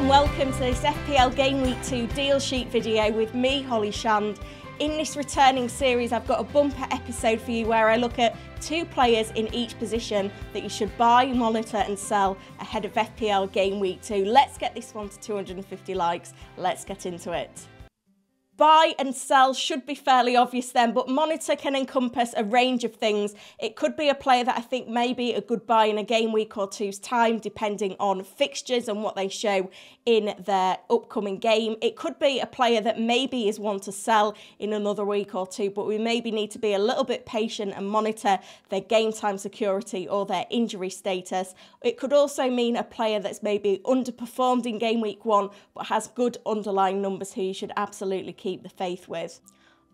and welcome to this FPL Game Week 2 deal sheet video with me, Holly Shand. In this returning series, I've got a bumper episode for you where I look at 2 players in each position that you should buy, monitor and sell ahead of FPL Game Week 2. Let's get this one to 250 likes. Let's get into it. Buy and sell should be fairly obvious then, but monitor can encompass a range of things. It could be a player that I think may be a good buy in a game week or two's time, depending on fixtures and what they show in their upcoming game. It could be a player that maybe is one to sell in another week or two, but we maybe need to be a little bit patient and monitor their game time security or their injury status. It could also mean a player that's maybe underperformed in game week 1, but has good underlying numbers who you should absolutely keep the faith with.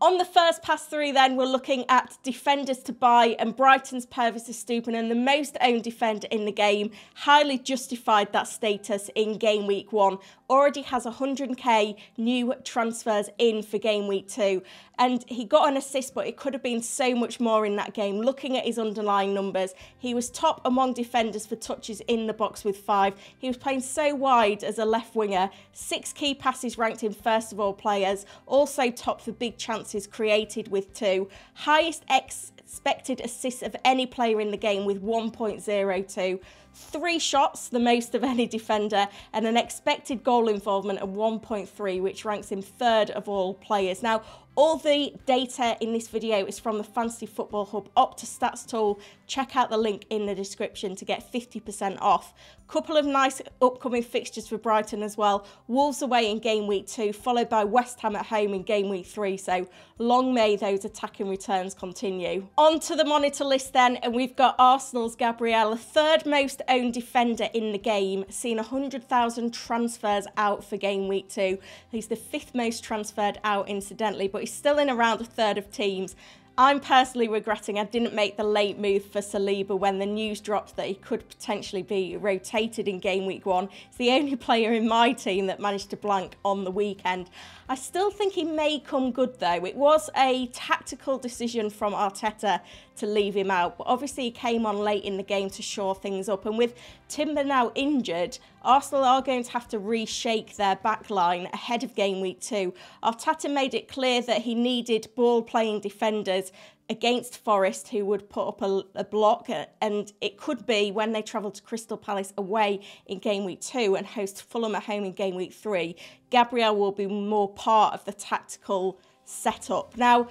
On the first pass through then, we're looking at defenders to buy, and Brighton's Purvis Estupiñán, the most owned defender in the game, highly justified that status in game week 1. Already has 100k new transfers in for game week 2. And he got an assist, but it could have been so much more in that game. Looking at his underlying numbers, he was top among defenders for touches in the box with 5. He was playing so wide as a left winger. 6 key passes ranked him first of all players. Also top for big chances created with 2. Highest expected assists of any player in the game with 1.02. 3 shots, the most of any defender, and an expected goal involvement of 1.3, which ranks him 3rd of all players. Now, all the data in this video is from the Fantasy Football Hub Opta Stats tool. Check out the link in the description to get 50% off. Couple of nice upcoming fixtures for Brighton as well. Wolves away in game week 2, followed by West Ham at home in game week 3. So long may those attacking returns continue. On to the monitor list then, and we've got Arsenal's Gabriel, the 3rd most owned defender in the game, seeing 100,000 transfers out for game week 2. He's the 5th most transferred out incidentally, but he's still in around a 3rd of teams. I'm personally regretting I didn't make the late move for Saliba when the news dropped that he could potentially be rotated in game week 1. He's the only player in my team that managed to blank on the weekend. I still think he may come good though. It was a tactical decision from Arteta to leave him out, but obviously he came on late in the game to shore things up, and with Timber now injured, Arsenal are going to have to reshake their back line ahead of game week 2. Arteta made it clear that he needed ball-playing defenders against Forest who would put up a block, and it could be when they travel to Crystal Palace away in game week 2 and host Fulham at home in game week 3. Gabriel will be more part of the tactical setup. Now,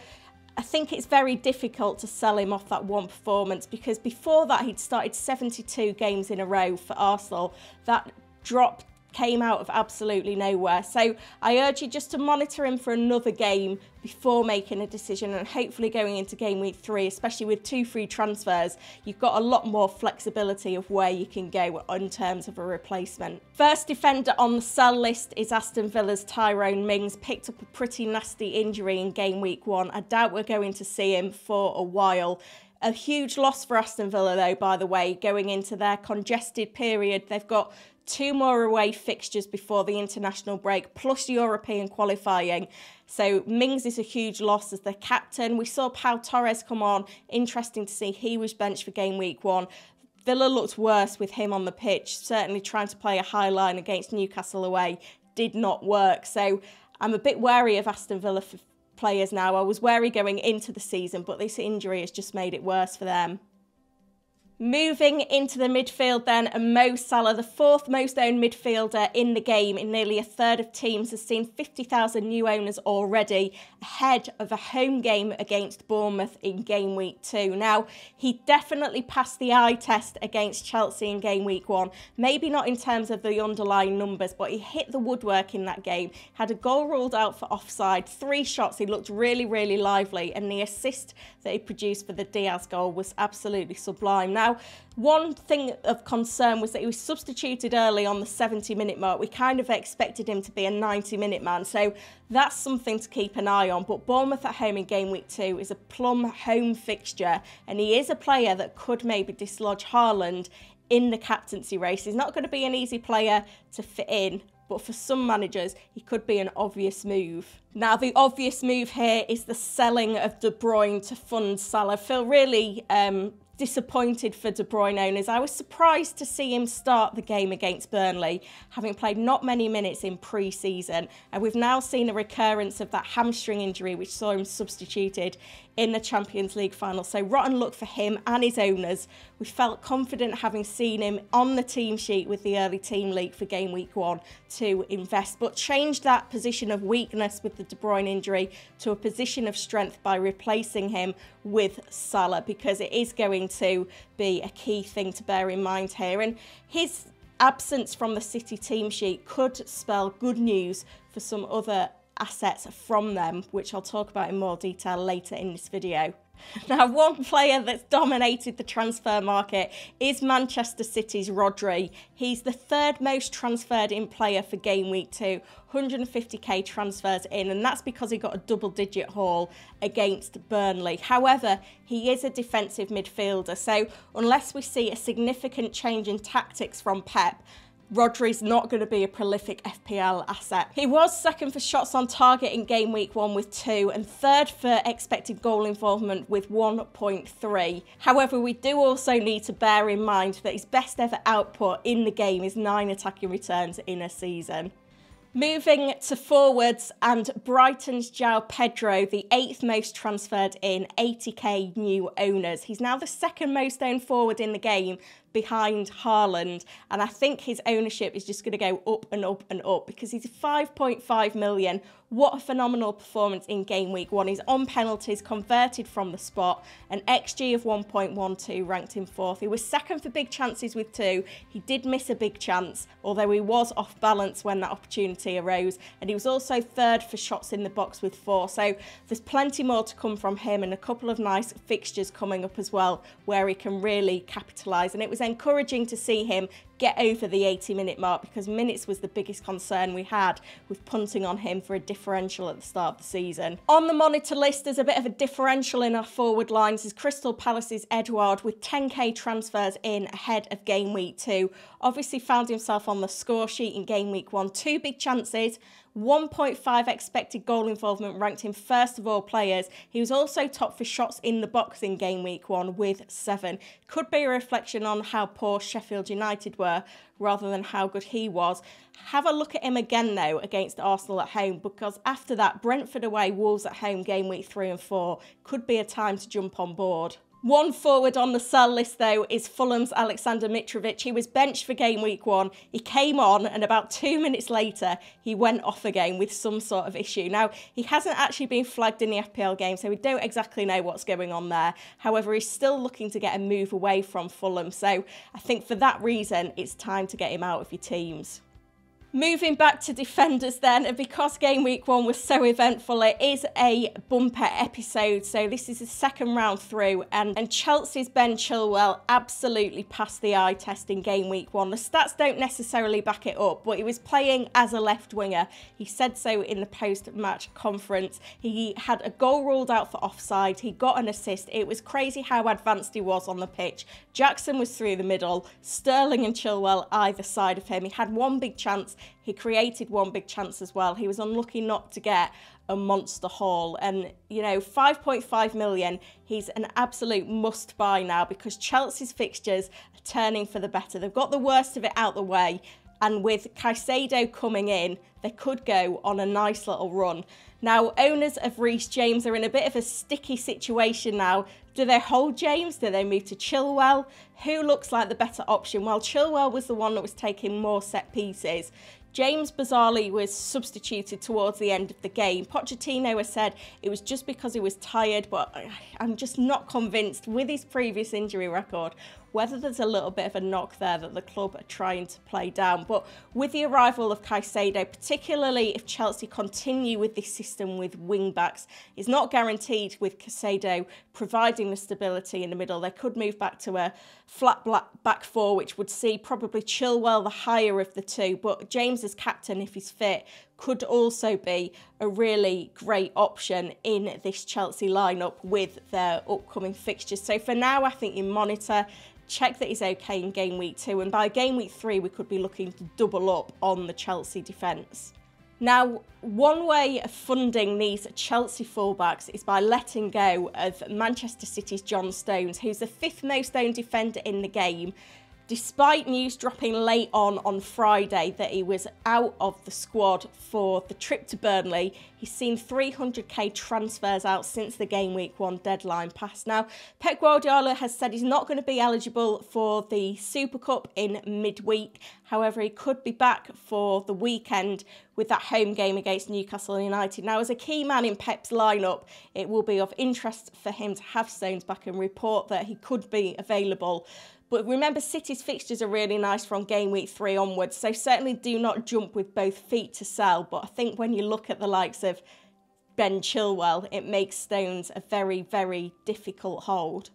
I think it's very difficult to sell him off that one performance, because before that he'd started 72 games in a row for Arsenal. That drop came out of absolutely nowhere. So I urge you just to monitor him for another game before making a decision, and hopefully going into game week 3, especially with 2 free transfers, you've got a lot more flexibility of where you can go in terms of a replacement. First defender on the sell list is Aston Villa's Tyrone Mings. Picked up a pretty nasty injury in game week 1. I doubt we're going to see him for a while. A huge loss for Aston Villa though, by the way, going into their congested period. They've got 2 more away fixtures before the international break, plus European qualifying. So Mings is a huge loss as the captain. We saw Pau Torres come on. Interesting to see he was benched for game week 1. Villa looked worse with him on the pitch, certainly trying to play a high line against Newcastle away. Did not work. So I'm a bit wary of Aston Villa for players now. I was wary going into the season, but this injury has just made it worse for them. Moving into the midfield then, and Mo Salah, the 4th most owned midfielder in the game in nearly a 3rd of teams, has seen 50,000 new owners already ahead of a home game against Bournemouth in game week 2. Now, he definitely passed the eye test against Chelsea in game week 1. Maybe not in terms of the underlying numbers, but he hit the woodwork in that game. Had a goal ruled out for offside, 3 shots. He looked really, really lively, and the assist that he produced for the Diaz goal was absolutely sublime. Now, one thing of concern was that he was substituted early on the 70-minute mark. We kind of expected him to be a 90-minute man, so that's something to keep an eye on. But Bournemouth at home in game week 2 is a plum home fixture, and he is a player that could maybe dislodge Haaland in the captaincy race. He's not going to be an easy player to fit in, but for some managers, he could be an obvious move. Now, the obvious move here is the selling of De Bruyne to fund Salah. Feel really disappointed for De Bruyne owners. I was surprised to see him start the game against Burnley, having played not many minutes in pre-season, and we've now seen a recurrence of that hamstring injury which saw him substituted in the Champions League final. So rotten luck for him and his owners. We felt confident having seen him on the team sheet with the early team leak for game week 1 to invest, but changed that position of weakness with the De Bruyne injury to a position of strength by replacing him with Salah, because it is going to be a key thing to bear in mind here. And his absence from the City team sheet could spell good news for some other assets from them, which I'll talk about in more detail later in this video. Now, one player that's dominated the transfer market is Manchester City's Rodri. He's the third most transferred in player for game week 2, 150k transfers in, and that's because he got a double-digit haul against Burnley. However, he is a defensive midfielder, so unless we see a significant change in tactics from Pep, Rodri's not going to be a prolific FPL asset. He was second for shots on target in game week 1 with 2 and third for expected goal involvement with 1.3. However, we do also need to bear in mind that his best ever output in the game is 9 attacking returns in a season. Moving to forwards, and Brighton's João Pedro, the 8th most transferred in, 80k new owners. He's now the second most owned forward in the game behind Haaland, and I think his ownership is just going to go up and up and up because he's 5.5 million. What a phenomenal performance in game week 1. He's on penalties, converted from the spot, an XG of 1.12 ranked him 4th. He was second for big chances with 2. He did miss a big chance, although he was off balance when that opportunity arose, and he was also 3rd for shots in the box with 4. So there's plenty more to come from him, and a couple of nice fixtures coming up as well where he can really capitalise. And it was encouraging to see him get over the 80-minute mark, because minutes was the biggest concern we had with punting on him for a differential at the start of the season. On the monitor list, there's a bit of a differential in our forward lines is Crystal Palace's Edouard with 10k transfers in ahead of game week 2. Obviously found himself on the score sheet in game week 1. 2 big chances, 1.5 expected goal involvement ranked him 1st of all players. He was also top for shots in the box in game week 1 with 7. Could be a reflection on how poor Sheffield United were rather than how good he was. Have a look at him again though against Arsenal at home, because after that, Brentford away, Wolves at home game week 3 and 4 could be a time to jump on board. One forward on the sell list though is Fulham's Alexander Mitrovic. He was benched for game week 1. He came on and about 2 minutes later he went off again with some sort of issue. Now, he hasn't actually been flagged in the FPL game, so we don't exactly know what's going on there. However, he's still looking to get a move away from Fulham, so I think for that reason it's time to get him out of your teams. Moving back to defenders then, and because game week 1 was so eventful, it is a bumper episode. So this is the second round through, and Chelsea's Ben Chilwell absolutely passed the eye test in game week 1. The stats don't necessarily back it up, but he was playing as a left winger. He said so in the post-match conference. He had a goal ruled out for offside. He got an assist. It was crazy how advanced he was on the pitch. Jackson was through the middle, Sterling and Chilwell either side of him. He had one big chance. He created one big chance as well. He was unlucky not to get a monster haul. And, you know, 5.5 million, he's an absolute must buy now because Chelsea's fixtures are turning for the better. They've got the worst of it out the way. And with Caicedo coming in, they could go on a nice little run. Now, owners of Reece James are in a bit of a sticky situation now. Do they hold James? Do they move to Chilwell? Who looks like the better option? Well, Chilwell was the one that was taking more set pieces. James bizarrely was substituted towards the end of the game. Pochettino has said it was just because he was tired, but I'm just not convinced with his previous injury record whether there's a little bit of a knock there that the club are trying to play down. But with the arrival of Caicedo, particularly if Chelsea continue with this system with wing-backs, it's not guaranteed with Caicedo providing the stability in the middle. They could move back to a flat back four, which would see probably Chilwell the higher of the two, but James as captain, if he's fit, could also be a really great option in this Chelsea lineup with their upcoming fixtures. So for now, I think you monitor, check that he's okay in game week 2, and by game week 3, we could be looking to double up on the Chelsea defence. Now, one way of funding these Chelsea fullbacks is by letting go of Manchester City's John Stones, who's the 5th most owned defender in the game. Despite news dropping late on Friday that he was out of the squad for the trip to Burnley, he's seen 300k transfers out since the Game Week 1 deadline passed. Now, Pep Guardiola has said he's not going to be eligible for the Super Cup in midweek. However, he could be back for the weekend with that home game against Newcastle United. Now, as a key man in Pep's lineup, it will be of interest for him to have Stones back and report that he could be available. But remember, City's fixtures are really nice from Game Week 3 onwards, so certainly do not jump with both feet to sell. But I think when you look at the likes of Ben Chilwell, it makes Stones a very, very difficult hold.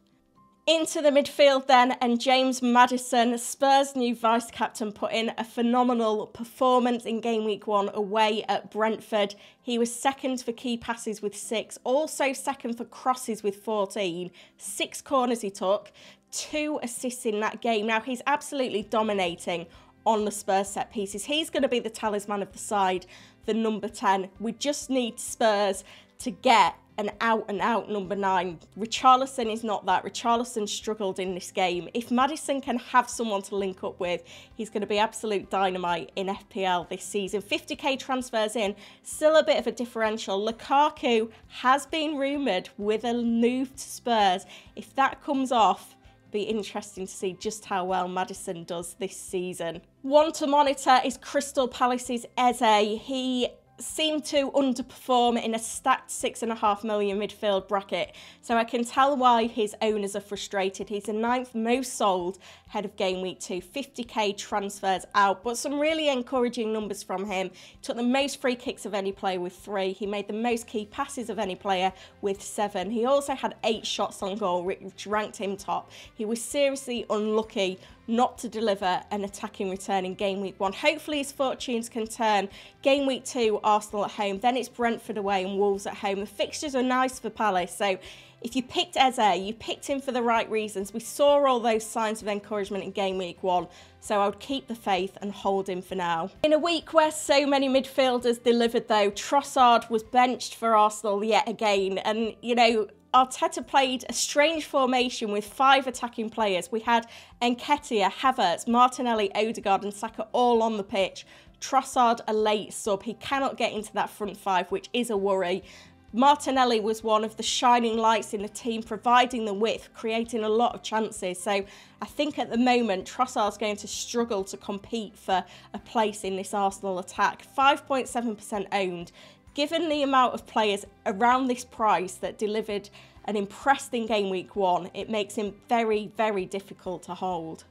Into the midfield then, and James Maddison, Spurs' new vice-captain, put in a phenomenal performance in Game Week 1 away at Brentford. He was second for key passes with 6, also second for crosses with 14, 6 corners he took, 2 assists in that game. Now, he's absolutely dominating on the Spurs set pieces. He's going to be the talisman of the side, the number 10. We just need Spurs to get an out-and-out number 9. Richarlison is not that. Richarlison struggled in this game. If Maddison can have someone to link up with, he's going to be absolute dynamite in FPL this season. 50k transfers in, still a bit of a differential. Lukaku has been rumoured with a move to Spurs. If that comes off, be interesting to see just how well Maddison does this season. One to monitor is Crystal Palace's Eze. He seemed to underperform in a stacked £6.5 million midfield bracket, so I can tell why his owners are frustrated. He's the 9th most sold ahead of Game Week 2, 50k transfers out, but some really encouraging numbers from him. He took the most free kicks of any player with 3. He made the most key passes of any player with 7. He also had 8 shots on goal, which ranked him top. He was seriously unlucky not to deliver an attacking return in Game Week 1. Hopefully his fortunes can turn. Game Week 2, Arsenal at home, then it's Brentford away and Wolves at home. The fixtures are nice for Palace, so if you picked Eze, you picked him for the right reasons. We saw all those signs of encouragement in Game Week 1, so I would keep the faith and hold him for now. In a week where so many midfielders delivered though, Trossard was benched for Arsenal yet again, and you know, Arteta played a strange formation with 5 attacking players. We had Nketiah, Havertz, Martinelli, Odegaard and Saka all on the pitch. Trossard a late sub. He cannot get into that front 5, which is a worry. Martinelli was one of the shining lights in the team, providing the width, creating a lot of chances. So I think at the moment, Trossard's going to struggle to compete for a place in this Arsenal attack. 5.7% owned. Given the amount of players around this price that delivered and impressed in Game Week 1, it makes him very, very difficult to hold.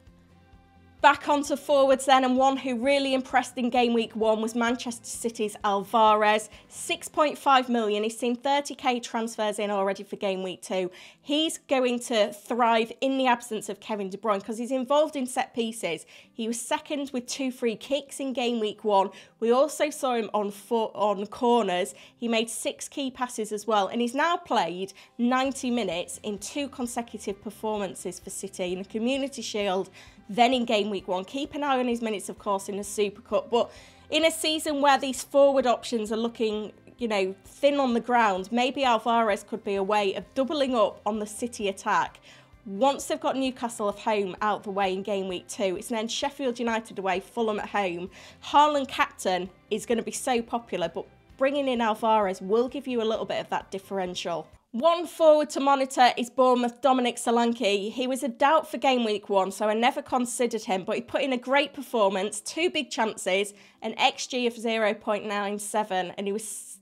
Back onto forwards then, and one who really impressed in Game Week 1 was Manchester City's Alvarez. 6.5 million. He's seen 30k transfers in already for Game Week 2. He's going to thrive in the absence of Kevin De Bruyne because he's involved in set pieces. He was second with 2 free kicks in Game Week 1. We also saw him on corners. He made 6 key passes as well, and he's now played 90 minutes in 2 consecutive performances for City in the Community Shield, then in Game Week 1. Keep an eye on his minutes, of course, in the Super Cup. But in a season where these forward options are looking, you know, thin on the ground, maybe Alvarez could be a way of doubling up on the City attack. Once they've got Newcastle at home out the way in Game Week 2, it's then Sheffield United away, Fulham at home. Haaland captain is going to be so popular, but bringing in Alvarez will give you a little bit of that differential. One forward to monitor is Bournemouth Dominic Solanke. He was a doubt for Game Week 1, so I never considered him, but he put in a great performance, 2 big chances, an XG of 0.97, and he was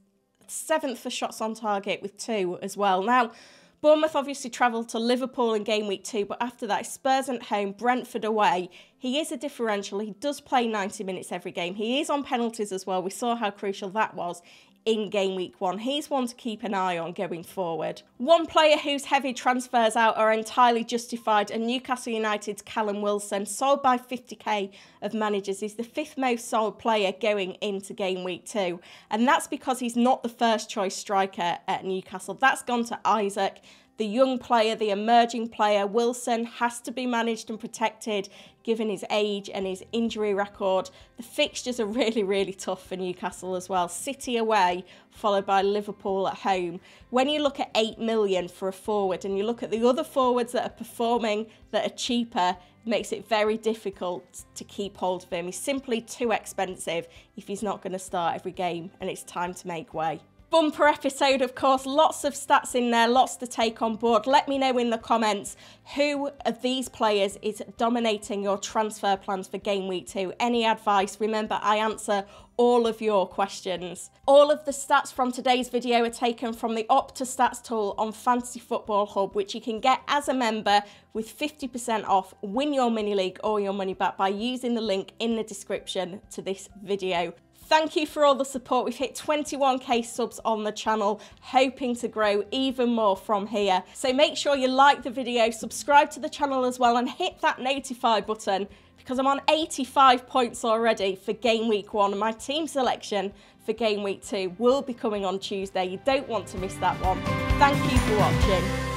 7th for shots on target with 2 as well. Now, Bournemouth obviously travelled to Liverpool in Game Week 2, but after that, Spurs at home, Brentford away. He is a differential. He does play 90 minutes every game. He is on penalties as well. We saw how crucial that was in Game Week 1. He's one to keep an eye on going forward. One player whose heavy transfers out are entirely justified, and Newcastle United's Callum Wilson, sold by 50k of managers, is the 5th most sold player going into Game Week 2. And that's because he's not the first choice striker at Newcastle. That's gone to Isaac. The young player, the emerging player, Wilson, has to be managed and protected given his age and his injury record. The fixtures are really, really tough for Newcastle as well. City away, followed by Liverpool at home. When you look at 8 million for a forward and you look at the other forwards that are performing that are cheaper, it makes it very difficult to keep hold of him. He's simply too expensive if he's not going to start every game, and it's time to make way. Bumper episode, of course, lots of stats in there, lots to take on board. Let me know in the comments who of these players is dominating your transfer plans for Game Week 2. Any advice? Remember, I answer all of your questions. All of the stats from today's video are taken from the Opta Stats tool on Fantasy Football Hub, which you can get as a member with 50% off, win your mini league or your money back by using the link in the description to this video. Thank you for all the support. We've hit 21k subs on the channel, hoping to grow even more from here. So make sure you like the video, subscribe to the channel as well, and hit that notify button because I'm on 85 points already for Game Week 1. And my team selection for Game Week 2 will be coming on Tuesday. You don't want to miss that one. Thank you for watching.